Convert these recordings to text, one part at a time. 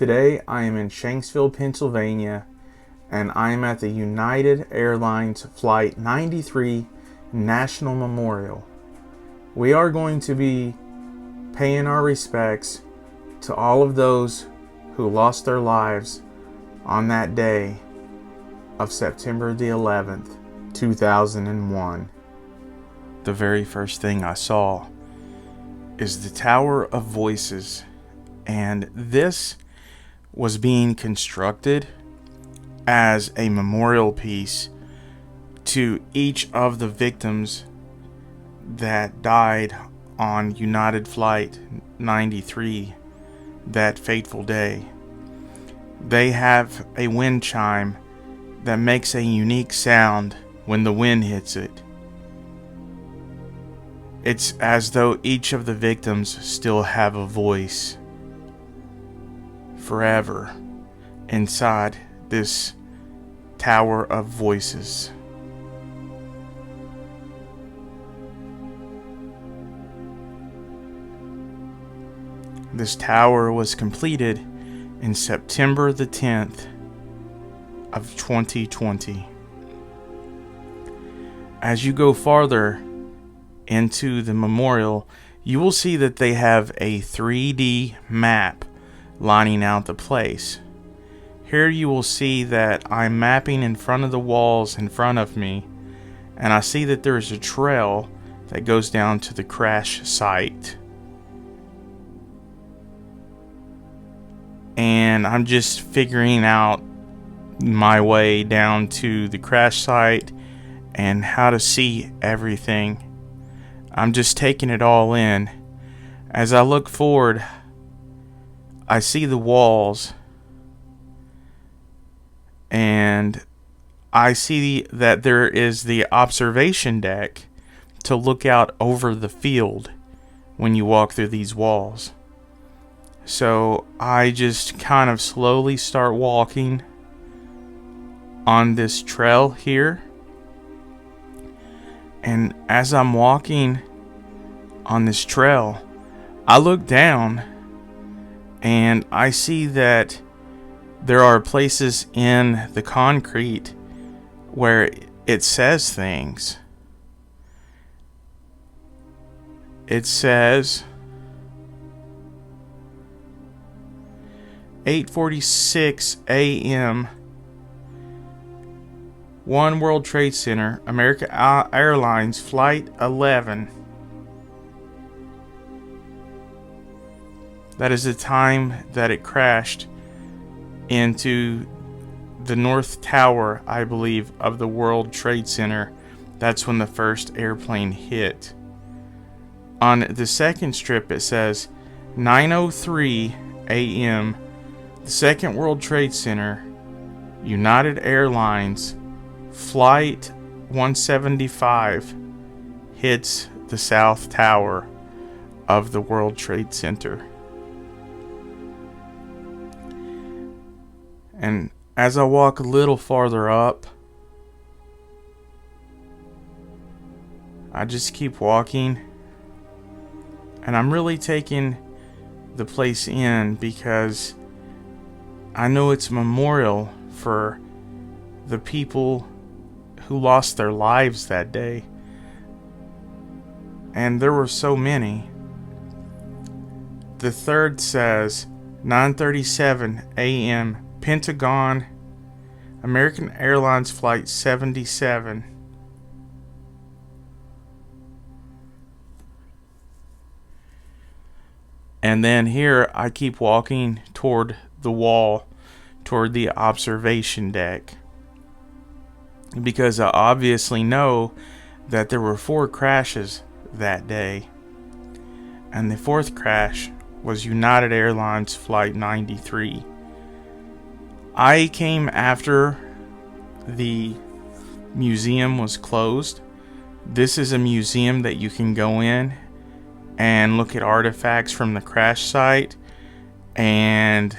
Today I am in Shanksville, Pennsylvania, and I am at the United Airlines Flight 93 National Memorial. We are going to be paying our respects to all of those who lost their lives on that day of September the 11th, 2001. The very first thing I saw is the Tower of Voices, and this was being constructed as a memorial piece to each of the victims that died on United Flight 93 that fateful day. They have a wind chime that makes a unique sound when the wind hits it. It's as though each of the victims still have a voice forever inside this Tower of Voices. This tower was completed in September the 10th of 2020. As you go farther into the memorial, you will see that they have a 3D map lining out the place. Here you will see that I'm mapping in front of the walls in front of me, and I see that there is a trail that goes down to the crash site. And I'm just figuring out my way down to the crash site and how to see everything. I'm just taking it all in. As I look forward, I see the walls, and I see that there is the observation deck to look out over the field when you walk through these walls. So I just kind of slowly start walking on this trail here. And as I'm walking on this trail, I look down and I see that there are places in the concrete where it says things. It says 8:46 a.m. One World Trade Center, American Airlines Flight 11. That is the time that it crashed into the North Tower, I believe, of the World Trade Center. That's when the first airplane hit. On the second strip it says 9:03 a.m. The Second World Trade Center, United Airlines Flight 175 hits the South Tower of the World Trade Center. And as I walk a little farther up, I just keep walking, and I'm really taking the place in because I know it's a memorial for the people who lost their lives that day. And there were so many. The third says 9:37 a.m. Pentagon, American Airlines Flight 77. And then here I keep walking toward the wall, toward the observation deck, because I obviously know that there were 4 crashes that day, and the 4th crash was United Airlines Flight 93. I came after the museum was closed. This is a museum that you can go in and look at artifacts from the crash site and,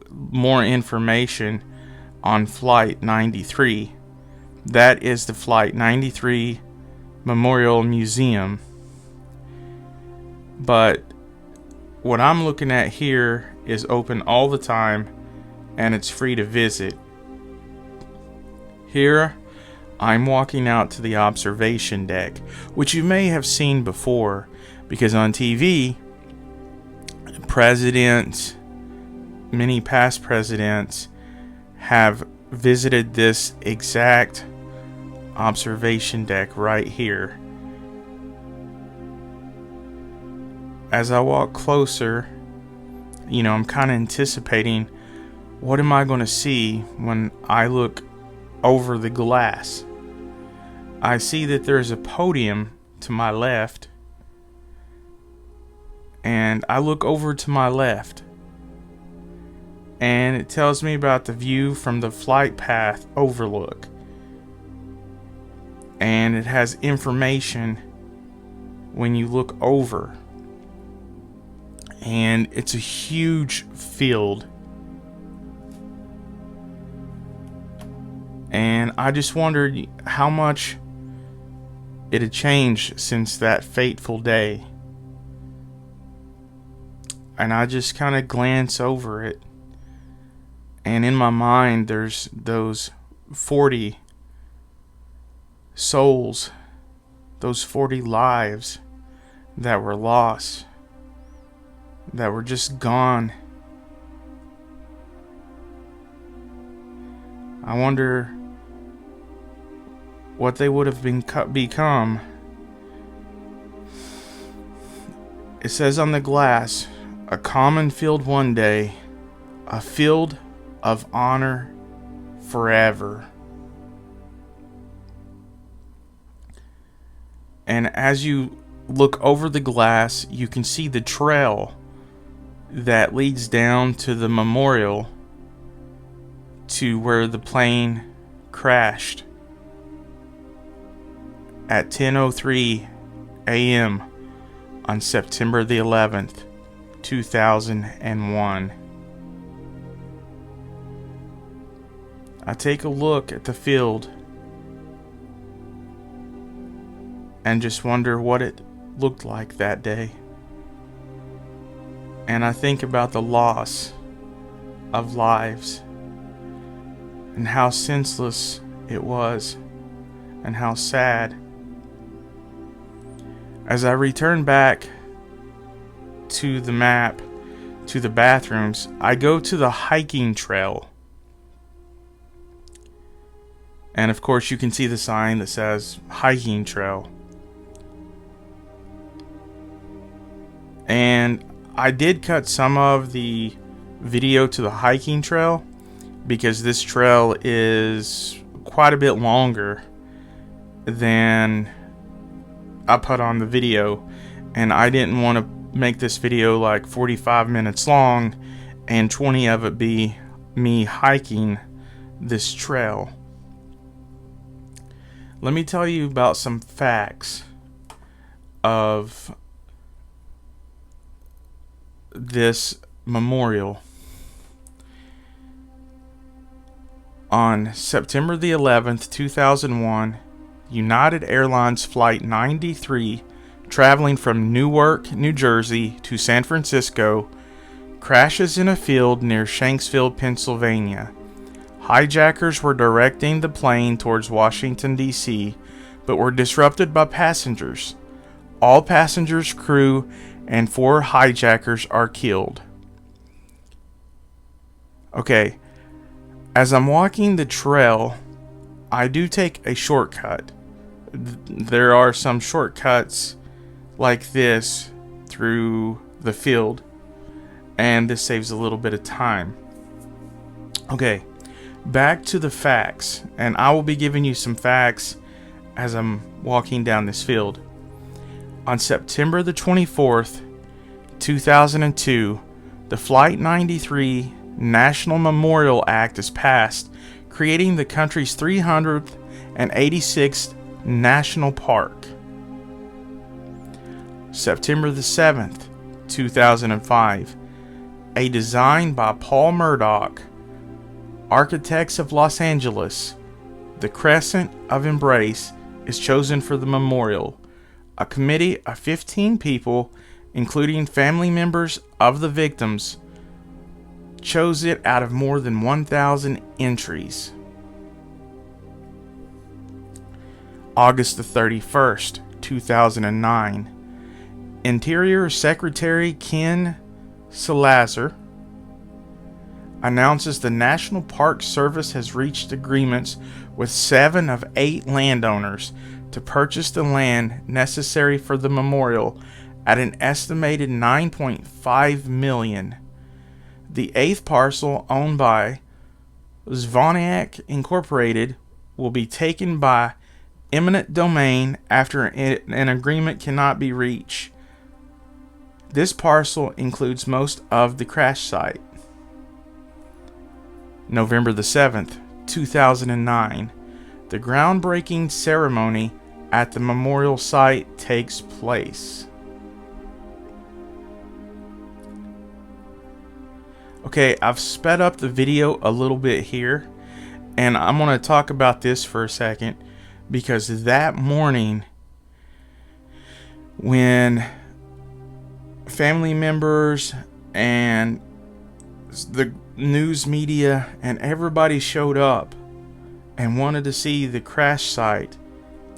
more information on Flight 93. That is the Flight 93 Memorial Museum. But what I'm looking at here is open all the time and it's free to visit. Here, I'm walking out to the observation deck, which you may have seen before, because on TV, presidents, many past presidents, have visited this exact observation deck right here. As I walk closer, I'm kind of anticipating, what am I going to see when I look over the glass? I see that there's a podium to my left, and I look over to my left, and it tells me about the view from the flight path overlook, and it has information when you look over, and it's a huge field. And I just wondered how much it had changed since that fateful day. And I just kind of glance over it. And in my mind, there's those 40 souls, those 40 lives that were lost, that were just gone. I wonder what they would have become. It says on the glass, a common field one day, a field of honor forever. And as you look over the glass, you can see the trail that leads down to the memorial to where the plane crashed at 10:03 a.m. on September the 11th, 2001. I take a look at the field and just wonder what it looked like that day. And I think about the loss of lives and how senseless it was and how sad. As I return back to the map, to the bathrooms, I go to the hiking trail. And of course you can see the sign that says hiking trail. And I did cut some of the video to the hiking trail because this trail is quite a bit longer than I put on the video, and I didn't want to make this video like 45 minutes long and 20 of it be me hiking this trail. Let me tell you about some facts of this memorial. On September the 11th, 2001, United Airlines Flight 93, traveling from Newark, New Jersey to San Francisco, crashes in a field near Shanksville, Pennsylvania. Hijackers were directing the plane towards Washington, D.C., but were disrupted by passengers. All passengers, crew, and 4 hijackers are killed. Okay, as I'm walking the trail, I do take a shortcut. There are some shortcuts like this through the field, and this saves a little bit of time. Okay, back to the facts, and I will be giving you some facts as I'm walking down this field. On September the 24th, 2002, the Flight 93 National Memorial Act is passed, creating the country's 386th national park. September the 7th, 2005, a design by Paul Murdoch, Architects of Los Angeles, the Crescent of Embrace, is chosen for the memorial. A committee of 15 people, including family members of the victims, chose it out of more than 1,000 entries. August the 31st, 2009. Interior Secretary Ken Salazar announces the National Park Service has reached agreements with 7 of 8 landowners to purchase the land necessary for the memorial at an estimated $9.5 million. The 8th parcel, owned by Zvoniak Incorporated, will be taken by eminent domain after an agreement cannot be reached. This parcel includes most of the crash site. November the 7th, 2009. The groundbreaking ceremony at the memorial site takes place. Okay, I've sped up the video a little bit here, and I'm going to talk about this for a second, because that morning, when family members and the news media and everybody showed up and wanted to see the crash site,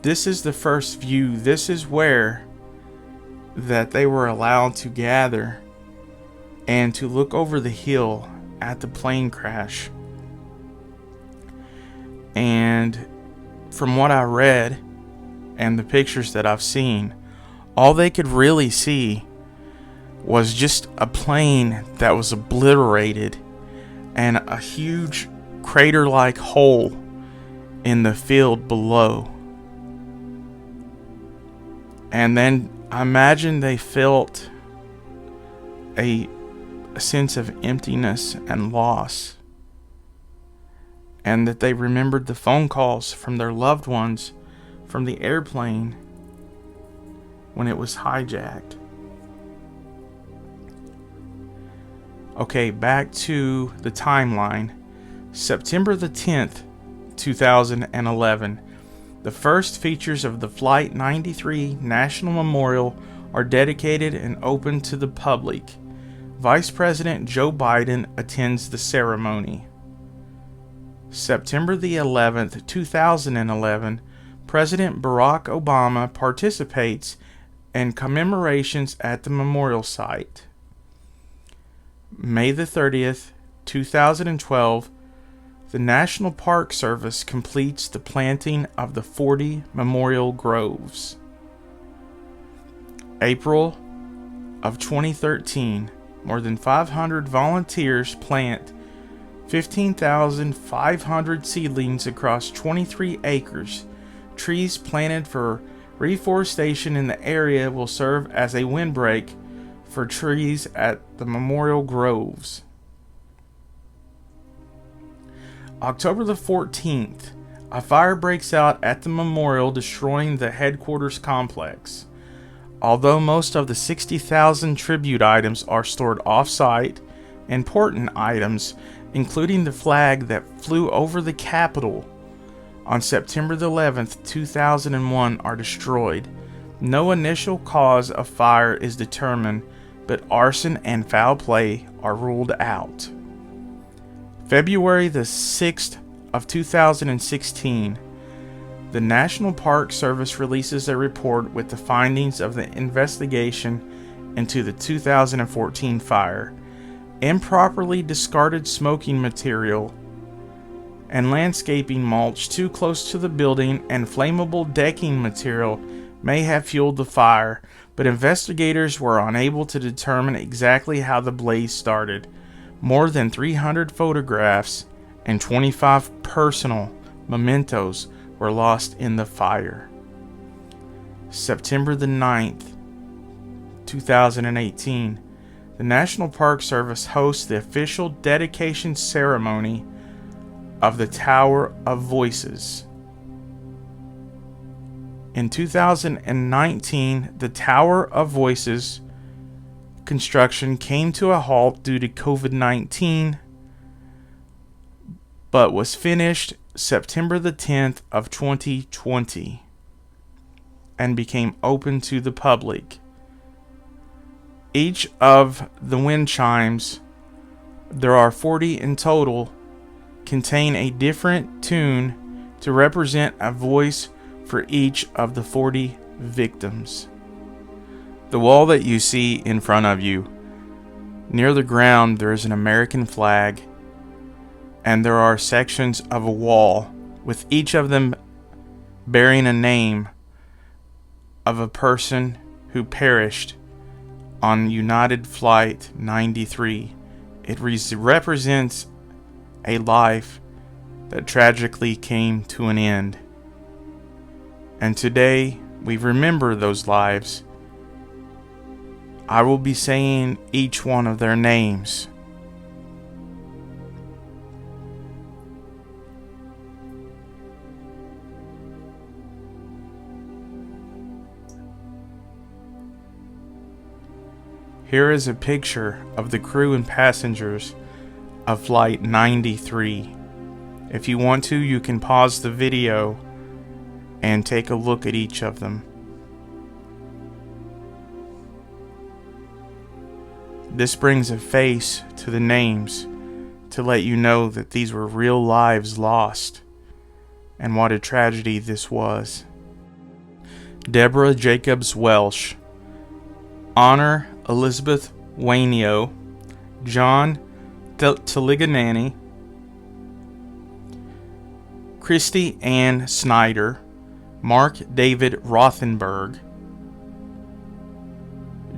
this is the first view. This is where that they were allowed to gather and to look over the hill at the plane crash. And from what I read and the pictures that I've seen, all they could really see was just a plane that was obliterated and a huge crater-like hole in the field below. And then I imagine they felt a sense of emptiness and loss, and that they remembered the phone calls from their loved ones from the airplane when it was hijacked. Okay, back to the timeline. September the 10th, 2011. The first features of the Flight 93 National Memorial are dedicated and open to the public. Vice President Joe Biden attends the ceremony. September the 11th, 2011, President Barack Obama participates in commemorations at the memorial site. May the 30th, 2012, the National Park Service completes the planting of the 40 memorial groves. April of 2013, more than 500 volunteers plant 15,500 seedlings across 23 acres. Trees planted for reforestation in the area will serve as a windbreak for trees at the memorial groves. October the 14th, a fire breaks out at the memorial, destroying the headquarters complex. Although most of the 60,000 tribute items are stored off-site, important items, including the flag that flew over the Capitol on September the 11th, 2001, are destroyed. No initial cause of fire is determined, but arson and foul play are ruled out. February the 6th of 2016, the National Park Service releases a report with the findings of the investigation into the 2014 fire. Improperly discarded smoking material and landscaping mulch too close to the building and flammable decking material may have fueled the fire, but investigators were unable to determine exactly how the blaze started. More than 300 photographs and 25 personal mementos were lost in the fire. September the 9th, 2018, the National Park Service hosts the official dedication ceremony of the Tower of Voices. In 2019, the Tower of Voices construction came to a halt due to COVID-19, but was finished September the 10th of 2020 and became open to the public. Each of the wind chimes there are 40 in total, contain a different tune to represent a voice for each of the 40 victims. The wall that you see in front of you, near the ground there is an American flag, and there are sections of a wall with each of them bearing a name of a person who perished on United Flight 93. It represents a life that tragically came to an end. And today we remember those lives. I will be saying each one of their names. Here is a picture of the crew and passengers of Flight 93. If you want to, you can pause the video and take a look at each of them. This brings a face to the names to let you know that these were real lives lost and what a tragedy this was. Deborah Jacobs Welsh, Honor Elizabeth Wainio, John Tiliganani, Christy Ann Snyder, Mark David Rothenberg,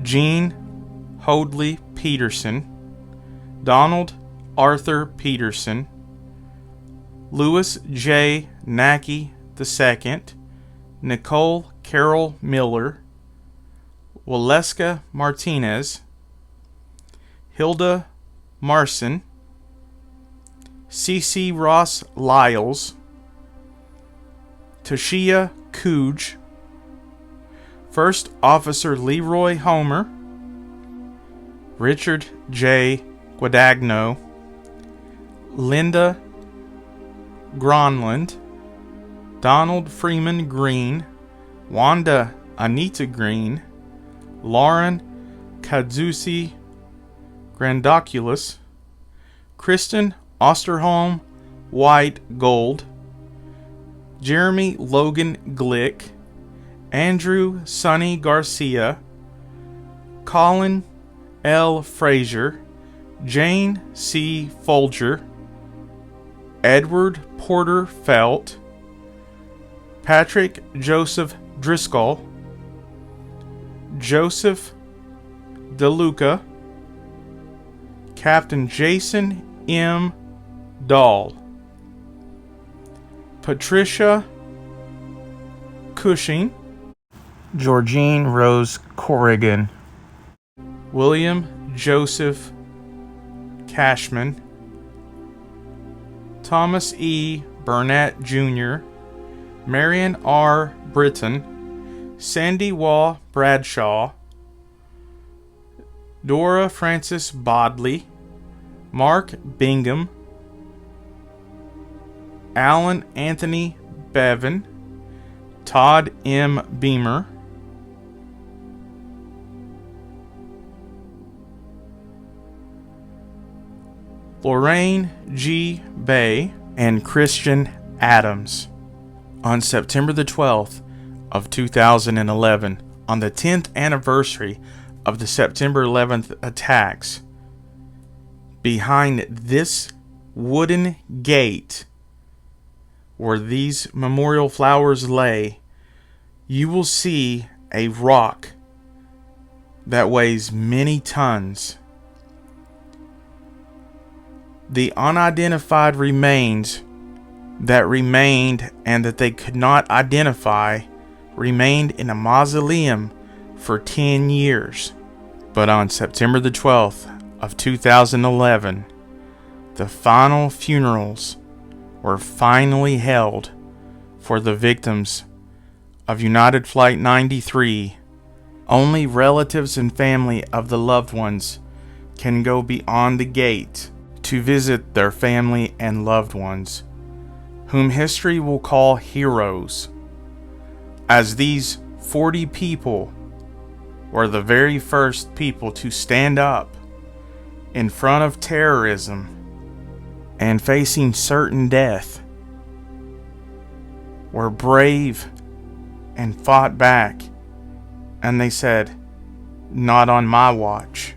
Jean Hoadley Peterson, Donald Arthur Peterson, Louis J. Nackey II, Nicole Carol Miller, Waleska Martinez, Hilda Marson, C.C. Ross Lyles, Toshia Cooge, First Officer Leroy Homer, Richard J. Guadagno, Linda Gronland, Donald Freeman Green, Wanda Anita Green, Lauren Kadzusi Grandoculus, Kristen Osterholm White Gold, Jeremy Logan Glick, Andrew Sonny Garcia, Colin L. Frazier, Jane C. Folger, Edward Porter Felt, Patrick Joseph Driscoll, Joseph DeLuca, Captain Jason M. Dahl, Patricia Cushing, Georgine Rose Corrigan, William Joseph Cashman, Thomas E. Burnett Jr., Marion R. Britton, Sandy Waugh Bradshaw, Dora Frances Bodley, Mark Bingham, Alan Anthony Bevan, Todd M. Beamer, Lorraine G. Bay, and Christian Adams. On September the 12th of 2011, on the 10th anniversary of the September 11th attacks, behind this wooden gate where these memorial flowers lay, you will see a rock that weighs many tons. The unidentified remains that remained and that they could not identify remained in a mausoleum for 10 years. But on September the 12th of 2011, the final funerals were finally held for the victims of United Flight 93. Only relatives and family of the loved ones can go beyond the gate to visit their family and loved ones, whom history will call heroes, as these 40 people were the very first people to stand up in front of terrorism and facing certain death were brave and fought back, and they said, "Not on my watch."